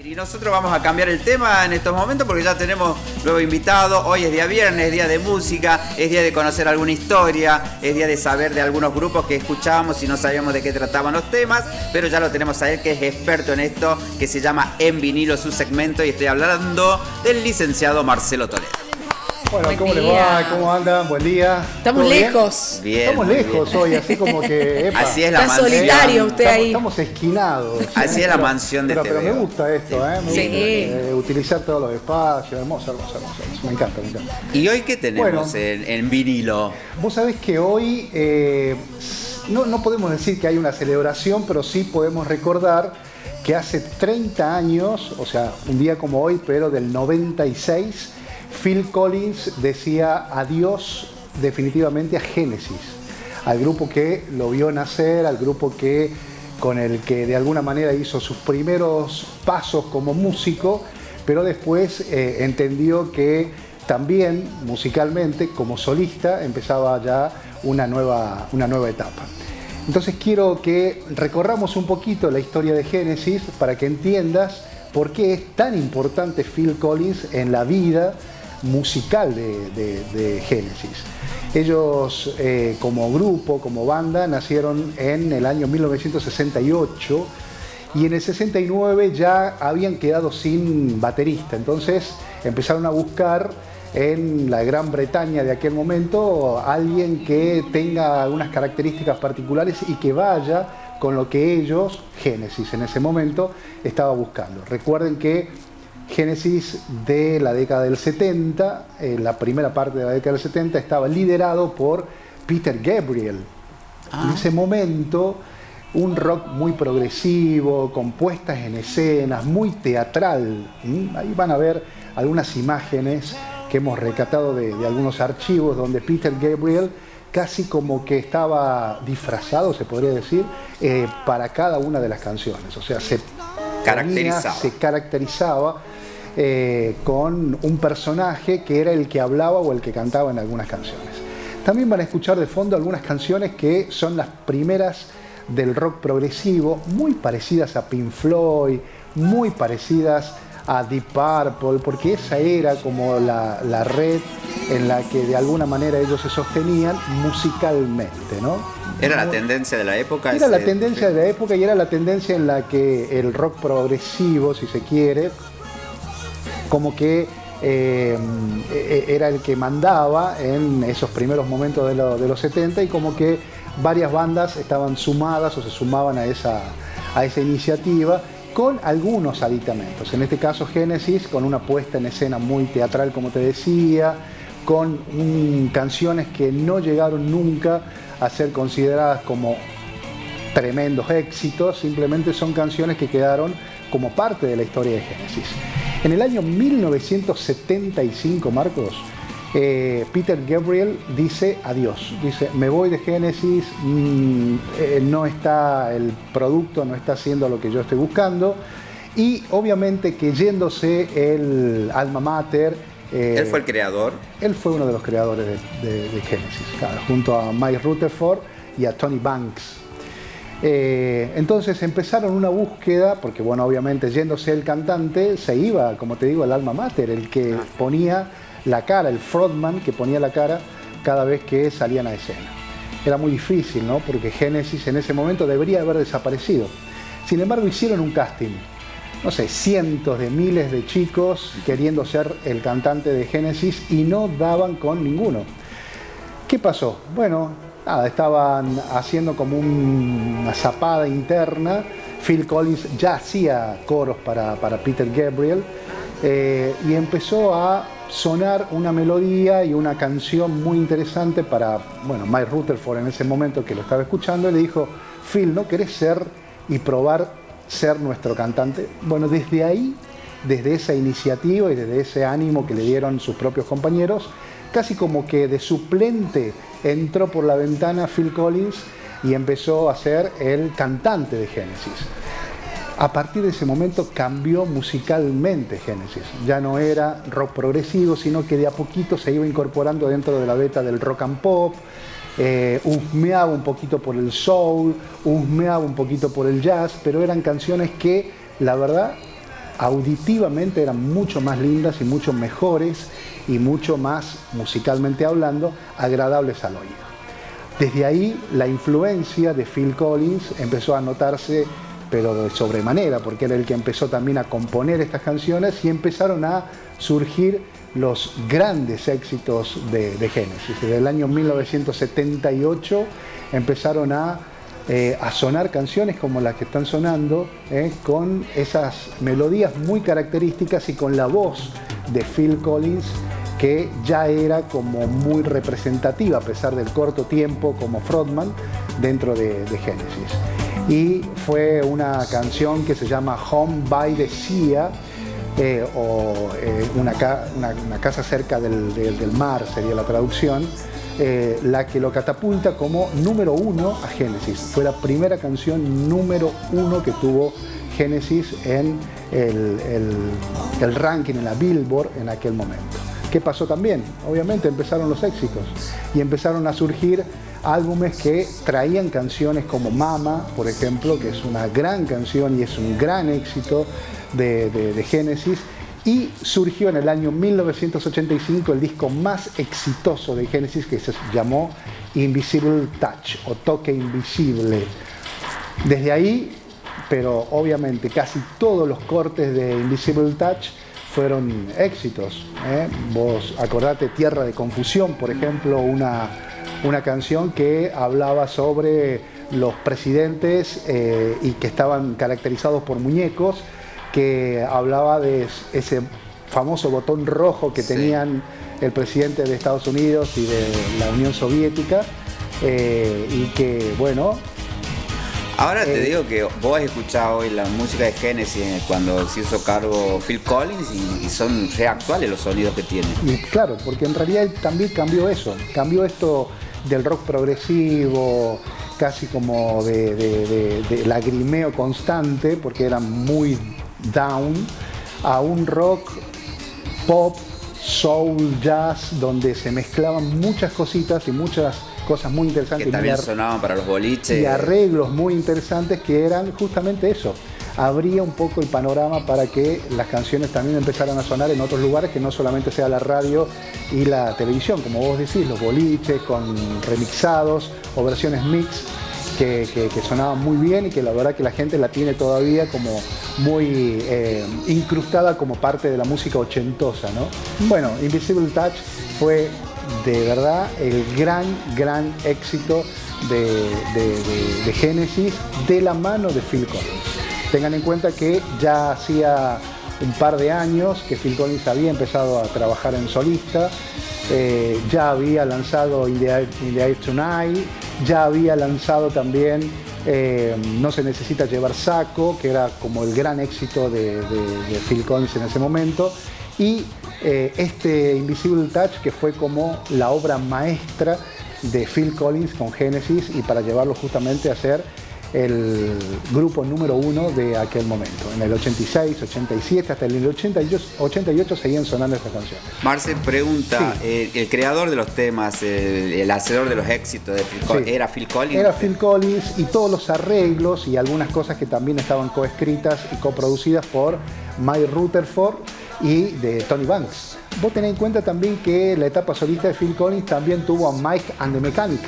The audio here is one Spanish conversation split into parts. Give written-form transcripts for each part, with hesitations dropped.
Y nosotros vamos a cambiar el tema en estos momentos porque ya tenemos nuevo invitado. Hoy es día viernes, es día de música, es día de conocer alguna historia, es día de saber de algunos grupos que escuchábamos y no sabíamos de qué trataban los temas, pero ya lo tenemos a él, que es experto en esto, que se llama En Vinilo, su segmento, y estoy hablando del licenciado Marcelo Toledo. Bueno, Buen ¿cómo día. les va? ¿Cómo andan? Buen día. Estamos lejos. Bien, Estamos muy lejos bien. hoy, así como que... epa, Así es la Está mansión. solitario usted ahí. Estamos esquinados. Así es la mansión de pero me TVO. gusta esto, ¿eh? Me Sí. gusta, utilizar todos los espacios. Hermoso. Me encanta. ¿Y hoy qué tenemos Bueno. en vinilo? Vos sabés que hoy no podemos decir que hay una celebración, pero sí podemos recordar que hace 30 años, o sea, un día como hoy, pero del 96, Phil Collins decía adiós definitivamente a Genesis, al grupo que lo vio nacer, al grupo con el que de alguna manera hizo sus primeros pasos como músico, pero después entendió que también musicalmente, como solista, empezaba ya una nueva etapa. Entonces quiero que recorramos un poquito la historia de Genesis para que entiendas por qué es tan importante Phil Collins en la vida musical de Genesis. Ellos como grupo, como banda, nacieron en el año 1968 y en el 69 ya habían quedado sin baterista. Entonces empezaron a buscar en la Gran Bretaña de aquel momento alguien que tenga algunas características particulares y que vaya con lo que ellos, Genesis en ese momento, estaba buscando. Recuerden que Genesis de la década del 70, la primera parte de la década del 70, estaba liderado por Peter Gabriel. En ese momento, un rock muy progresivo, con puestas en escenas, muy teatral. Ahí van a ver algunas imágenes que hemos rescatado de algunos archivos donde Peter Gabriel casi como que estaba disfrazado, se podría decir, para cada una de las canciones. O sea, se caracterizaba con un personaje que era el que hablaba o el que cantaba en algunas canciones. También van a escuchar de fondo algunas canciones que son las primeras del rock progresivo, muy parecidas a Pink Floyd, muy parecidas a Deep Purple, porque esa era como la red en la que de alguna manera ellos se sostenían musicalmente, ¿no? ¿Era la tendencia de la época? Era la tendencia de la época y era la tendencia en la que el rock progresivo, si se quiere, como que era el que mandaba en esos primeros momentos de los 70 y como que varias bandas estaban sumadas o se sumaban a esa iniciativa con algunos aditamentos. En este caso Genesis con una puesta en escena muy teatral, como te decía, con canciones que no llegaron nunca a ser consideradas como tremendos éxitos, simplemente son canciones que quedaron como parte de la historia de Genesis. En el año 1975, Marcos, Peter Gabriel dice adiós, dice me voy de Genesis, no está el producto, no está haciendo lo que yo estoy buscando, y obviamente que yéndose el alma mater. ¿Él fue el creador? Él fue uno de los creadores de Genesis, claro, junto a Mike Rutherford y a Tony Banks. Entonces empezaron una búsqueda, porque bueno, obviamente yéndose el cantante, se iba, como te digo, el alma mater, el que ponía la cara, el frontman que ponía la cara cada vez que salían a escena. Era muy difícil, ¿no? Porque Genesis en ese momento debería haber desaparecido. Sin embargo, hicieron un casting. No sé, cientos de miles de chicos queriendo ser el cantante de Genesis y no daban con ninguno. ¿Qué pasó? Bueno, nada, estaban haciendo como una zapada interna. Phil Collins ya hacía coros para Peter Gabriel y empezó a sonar una melodía y una canción muy interesante para, bueno, Mike Rutherford en ese momento que lo estaba escuchando, y le dijo, Phil, ¿no querés ser y probar ser nuestro cantante? Bueno, desde ahí, desde esa iniciativa y desde ese ánimo que le dieron sus propios compañeros, casi como que de suplente entró por la ventana Phil Collins y empezó a ser el cantante de Genesis. A partir de ese momento cambió musicalmente Genesis. Ya no era rock progresivo, sino que de a poquito se iba incorporando dentro de la beta del rock and pop, husmeaba un poquito por el soul, husmeaba un poquito por el jazz, pero eran canciones que, la verdad, auditivamente eran mucho más lindas y mucho mejores y mucho más, musicalmente hablando, agradables al oído. Desde ahí la influencia de Phil Collins empezó a notarse, pero de sobremanera, porque era el que empezó también a componer estas canciones y empezaron a surgir los grandes éxitos de Genesis. Desde el año 1978 empezaron a sonar canciones como las que están sonando, con esas melodías muy características y con la voz de Phil Collins, que ya era como muy representativa a pesar del corto tiempo como frontman dentro de Genesis. Y fue una canción que se llama Home by the Sea, una casa cerca del mar sería la traducción, la que lo catapulta como número 1 a Genesis. Fue la primera canción número 1 que tuvo Genesis en el ranking, en la Billboard en aquel momento. ¿Qué pasó también? Obviamente empezaron los éxitos y empezaron a surgir álbumes que traían canciones como Mama, por ejemplo, que es una gran canción y es un gran éxito de Genesis. Y surgió en el año 1985 el disco más exitoso de Genesis, que se llamó Invisible Touch o Toque Invisible. Desde ahí, pero obviamente casi todos los cortes de Invisible Touch fueron éxitos. Vos acordate Tierra de Confusión, por ejemplo, una canción que hablaba sobre los presidentes y que estaban caracterizados por muñecos, que hablaba de ese famoso botón rojo que tenían el presidente de Estados Unidos y de la Unión Soviética, y que, bueno... Ahora te digo que vos has escuchado hoy la música de Genesis cuando se hizo cargo Phil Collins y son reactuales los sonidos que tiene. Y claro, porque en realidad él también cambió eso, cambió esto del rock progresivo, casi como de lagrimeo constante, porque era muy down, a un rock pop, soul, jazz, donde se mezclaban muchas cositas y muchas cosas muy interesantes. Que también sonaban para los boliches. Y arreglos muy interesantes que eran justamente eso. Abría un poco el panorama para que las canciones también empezaran a sonar en otros lugares, que no solamente sea la radio y la televisión, como vos decís, los boliches con remixados o versiones mix que sonaban muy bien y que la verdad que la gente la tiene todavía como muy incrustada como parte de la música ochentosa, ¿no? Bueno, Invisible Touch fue de verdad el gran éxito de Genesis de la mano de Phil Collins. Tengan en cuenta que ya hacía un par de años que Phil Collins había empezado a trabajar en solista, ya había lanzado In the Air Tonight, ya había lanzado también No se necesita llevar saco, que era como el gran éxito de Phil Collins en ese momento, y este Invisible Touch, que fue como la obra maestra de Phil Collins con Genesis, y para llevarlo justamente a ser el grupo número 1 de aquel momento. En el 86, 87, hasta el 88 seguían sonando estas canciones. Marce pregunta, sí. El creador de los temas, el hacedor de los éxitos de Phil Collins, Sí. ¿era Phil Collins? Era Phil Collins, y todos los arreglos y algunas cosas que también estaban coescritas y coproducidas por Mike Rutherford y de Tony Banks. Vos tenés en cuenta también que la etapa solista de Phil Collins también tuvo a Mike and the Mechanic.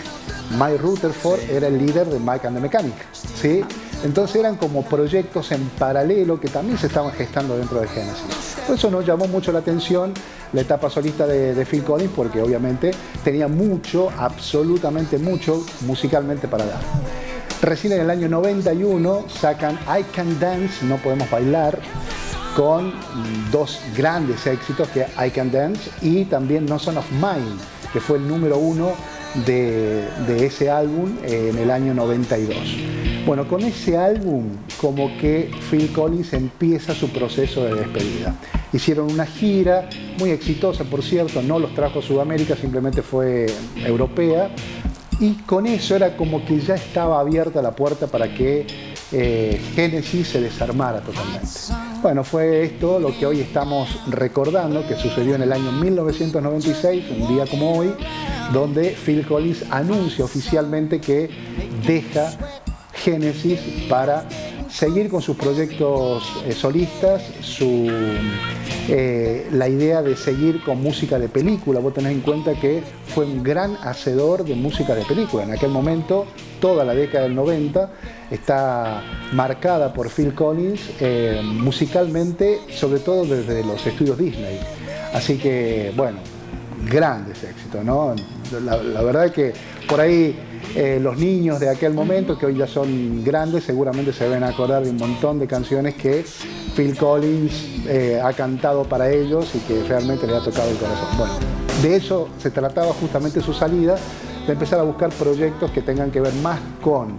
Mike Rutherford era el líder de Mike and the Mechanic, ¿sí? Entonces eran como proyectos en paralelo que también se estaban gestando dentro de Genesis. Por eso nos llamó mucho la atención la etapa solista de Phil Collins, porque obviamente tenía mucho, absolutamente mucho musicalmente para dar. Recién en el año 91 sacan I Can Dance, No Podemos Bailar, con dos grandes éxitos, que I Can Dance y también No Son of Mine, que fue el número 1 de ese álbum en el año 92. Bueno, con ese álbum como que Phil Collins empieza su proceso de despedida. Hicieron una gira muy exitosa, por cierto, no los trajo a Sudamérica, simplemente fue europea, y con eso era como que ya estaba abierta la puerta para que Genesis se desarmara totalmente. Bueno, fue esto lo que hoy estamos recordando, que sucedió en el año 1996, un día como hoy, donde Phil Collins anuncia oficialmente que deja Genesis para seguir con sus proyectos solistas, la idea de seguir con música de película. Vos tenés en cuenta que fue un gran hacedor de música de película. En aquel momento, toda la década del 90 está marcada por Phil Collins musicalmente, sobre todo desde los estudios Disney. Así que, bueno, grandes éxitos, ¿no? La verdad es que por ahí los niños de aquel momento, que hoy ya son grandes, seguramente se deben acordar de un montón de canciones que Phil Collins ha cantado para ellos y que realmente le ha tocado el corazón. Bueno, de eso se trataba justamente su salida, de empezar a buscar proyectos que tengan que ver más con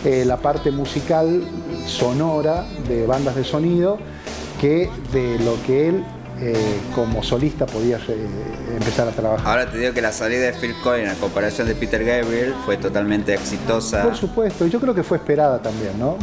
la parte musical, sonora, de bandas de sonido, que de lo que él como solista podía empezar a trabajar. Ahora te digo que la salida de Phil Collins, a comparación de Peter Gabriel, fue totalmente exitosa. Por supuesto, y yo creo que fue esperada también, ¿no?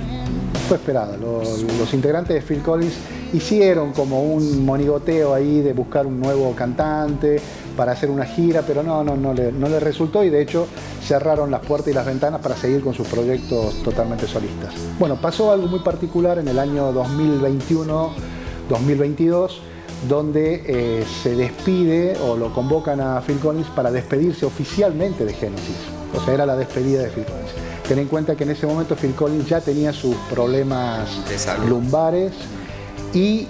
Fue esperada. Los integrantes de Phil Collins hicieron como un monigoteo ahí de buscar un nuevo cantante para hacer una gira, pero no le resultó, y de hecho cerraron las puertas y las ventanas para seguir con sus proyectos totalmente solistas. Bueno, pasó algo muy particular en el año 2021-2022, donde se despide o lo convocan a Phil Collins para despedirse oficialmente de Genesis. O sea, era la despedida de Phil Collins. Ten en cuenta que en ese momento Phil Collins ya tenía sus problemas lumbares y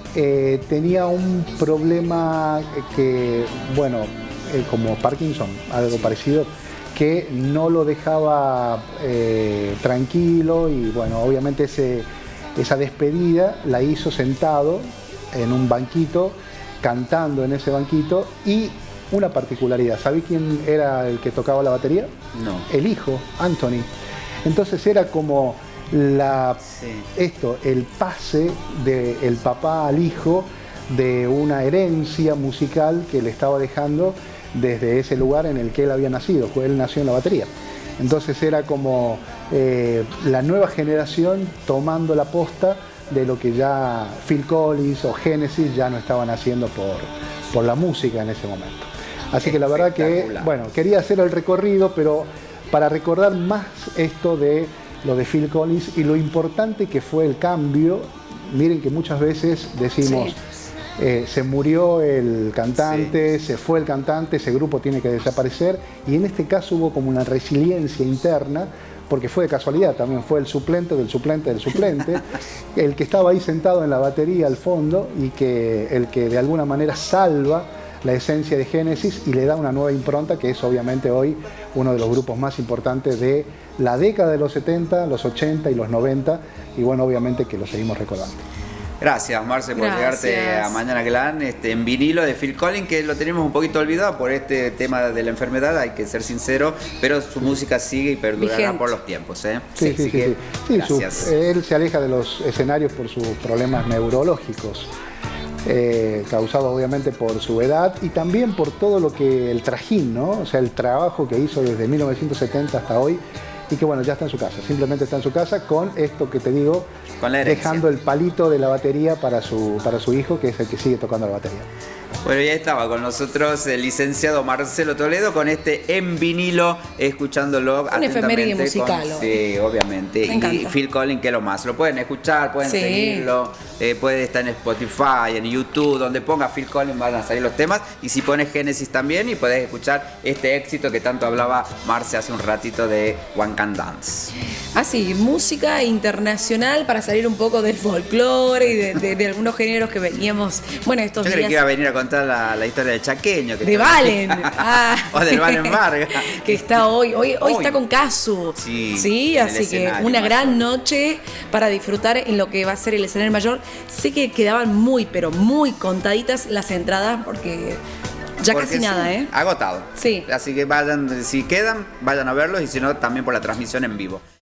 tenía un problema que, bueno, como Parkinson, algo parecido, que no lo dejaba tranquilo, y bueno, obviamente esa despedida la hizo sentado en un banquito, cantando en ese banquito. Y una particularidad, ¿sabés quién era el que tocaba la batería? No. El hijo, Anthony. Entonces era como el pase del papá al hijo de una herencia musical que le estaba dejando desde ese lugar en el que él había nacido, pues él nació en la batería. Entonces era como la nueva generación tomando la posta de lo que ya Phil Collins o Genesis ya no estaban haciendo por la música en ese momento. Así que la verdad que, bueno, quería hacer el recorrido, pero para recordar más esto de lo de Phil Collins y lo importante que fue el cambio. Miren que muchas veces decimos, se murió el cantante, se fue el cantante, ese grupo tiene que desaparecer, y en este caso hubo como una resiliencia interna, porque fue de casualidad, también fue el suplente del suplente del suplente, el que estaba ahí sentado en la batería al fondo, y el que de alguna manera salva la esencia de Genesis y le da una nueva impronta, que es obviamente hoy uno de los grupos más importantes de la década de los 70, los 80 y los 90, y bueno, obviamente que lo seguimos recordando. Gracias, Marce, por llegarte a Mañana Glam en vinilo de Phil Collins, que lo tenemos un poquito olvidado por este tema de la enfermedad, hay que ser sincero, pero su música sigue y perdurará por los tiempos. Sí, gracias. Él se aleja de los escenarios por sus problemas neurológicos, causados obviamente por su edad y también por todo lo que el trajín, ¿no? O sea, el trabajo que hizo desde 1970 hasta hoy, y que bueno, ya está en su casa, simplemente está en su casa con esto que te digo, dejando el palito de la batería para su hijo, que es el que sigue tocando la batería. Bueno, ya estaba con nosotros el licenciado Marcelo Toledo con este en vinilo, escuchándolo un efeméride musical. Sí, obviamente. Y Phil Collins, que es lo más. Lo pueden escuchar, pueden seguirlo, puede estar en Spotify, en YouTube, donde ponga Phil Collins van a salir los temas. Y si pones Genesis también, y podés escuchar este éxito que tanto hablaba Marce hace un ratito de One Can Dance. Así, música internacional para salir un poco del folclore y de algunos géneros que veníamos, bueno, estos días. Yo creí que iba a venir a contar la historia del chaqueño. De Valen. O del Valen Vargas. Que está hoy está con Casu. Sí, así que una gran noche para disfrutar en lo que va a ser el escenario mayor. Sé que quedaban pero muy contaditas las entradas, porque casi nada, agotado. Sí. Así que vayan, si quedan, vayan a verlos, y si no, también por la transmisión en vivo.